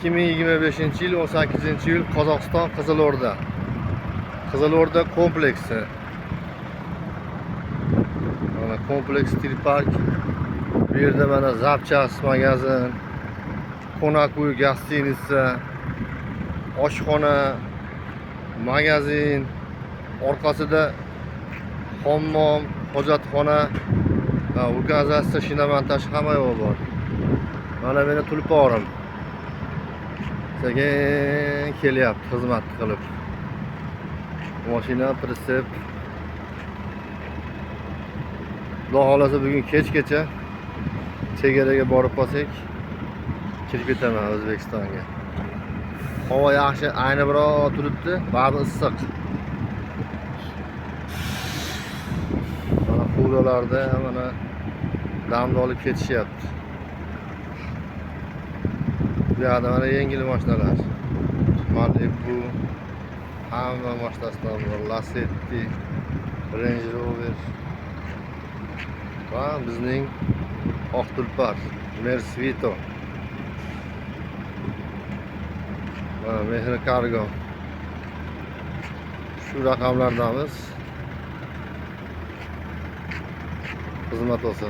2025-yil 18-yil Qozog'iston Qizilo'rda. Qizilo'rda kompleksi. Mana kompleks Stil Park. Bu yerda mana Zapchas magazin, Konakuy gostinitsa, oshxona, magazin, orqasida hammom, hojatxona, vulkanizatsiya, shinamontaj hamma yo'q bor. Mana meni tulporim. Sekin kelyapti xizmat qilib. Mashina, pritsep. Xudo xolasa bugun kechgacha chegaraga borib qolsak, kirib ketaman O'zbekistonga. Havo yaxshi, ayni biroz turibdi, ba'zi issiq. Mana Furalarda mana damni olib ketishyapti. Bu yerda mana yengil mashinalar. Malibu, hamma mashinasidan bor, Lacetti, Range Rover. Va bizning oq tulpar, Mersvito. Va Mehr Cargo. Shu raqamlardamiz. Xizmat olsa.